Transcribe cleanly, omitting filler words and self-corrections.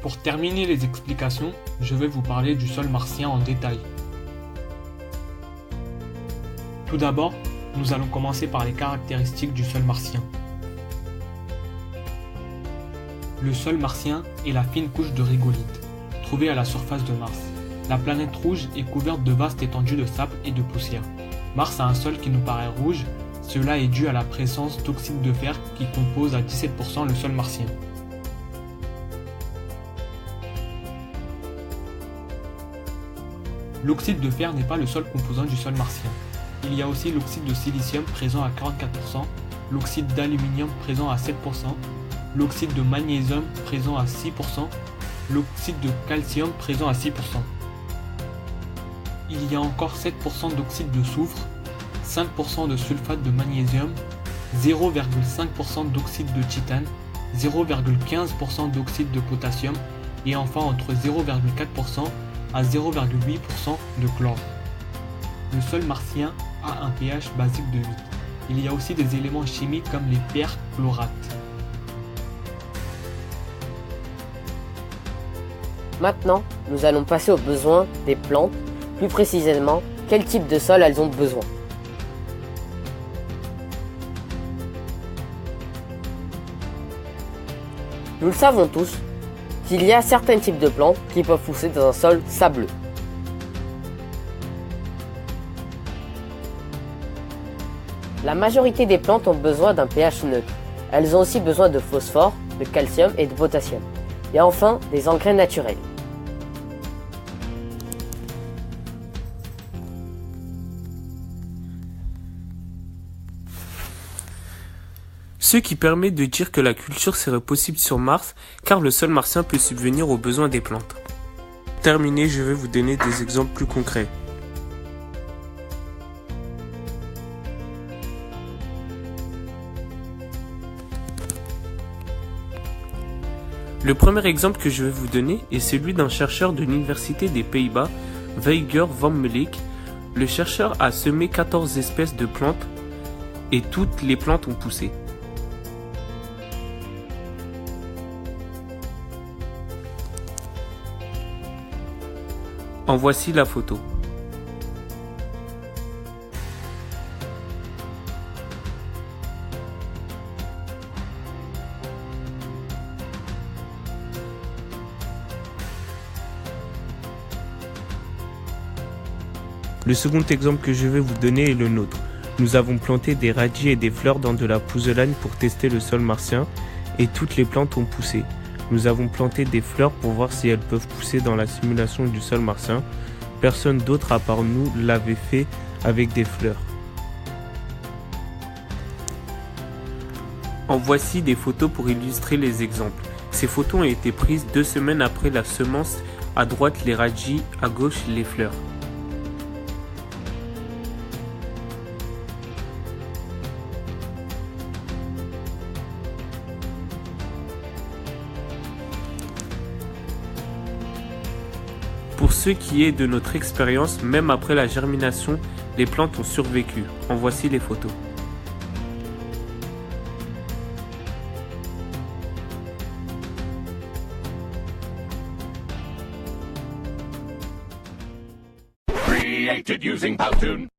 Pour terminer les explications, je vais vous parler du sol martien en détail. Tout d'abord, nous allons commencer par les caractéristiques du sol martien. Le sol martien est la fine couche de régolithes, trouvée à la surface de Mars. La planète rouge est couverte de vastes étendues de sable et de poussière. Mars a un sol qui nous paraît rouge, cela est dû à la présence d'oxyde de fer qui compose à 17% le sol martien. L'oxyde de fer n'est pas le seul composant du sol martien. Il y a aussi l'oxyde de silicium présent à 44%, l'oxyde d'aluminium présent à 7%, l'oxyde de magnésium présent à 6%, l'oxyde de calcium présent à 6%. Il y a encore 7% d'oxyde de soufre, 5% de sulfate de magnésium, 0,5% d'oxyde de titane, 0,15% d'oxyde de potassium et enfin entre 0,4% à 0,8% de chlore. Le sol martien a un pH basique de 8. Il y a aussi des éléments chimiques comme les perchlorates. Maintenant, nous allons passer aux besoins des plantes, plus précisément, quel type de sol elles ont besoin. Nous le savons tous, qu'il y a certains types de plantes qui peuvent pousser dans un sol sableux. La majorité des plantes ont besoin d'un pH neutre. Elles ont aussi besoin de phosphore, de calcium et de potassium. Et enfin, des engrais naturels. Ce qui permet de dire que la culture serait possible sur Mars, car le sol martien peut subvenir aux besoins des plantes. Pour terminer, je vais vous donner des exemples plus concrets. Le premier exemple que je vais vous donner est celui d'un chercheur de l'université des Pays-Bas, Wouter van Melick. Le chercheur a semé 14 espèces de plantes et toutes les plantes ont poussé. En voici la photo. Le second exemple que je vais vous donner est le nôtre. Nous avons planté des radis et des fleurs dans de la pouzzolane pour tester le sol martien et toutes les plantes ont poussé. Nous avons planté des fleurs pour voir si elles peuvent pousser dans la simulation du sol martien. Personne d'autre à part nous l'avait fait avec des fleurs. En voici des photos pour illustrer les exemples. Ces photos ont été prises 2 semaines après la semence, à droite les radis, à gauche les fleurs. Pour ce qui est de notre expérience, même après la germination, les plantes ont survécu. En voici les photos. Created using Powtoon.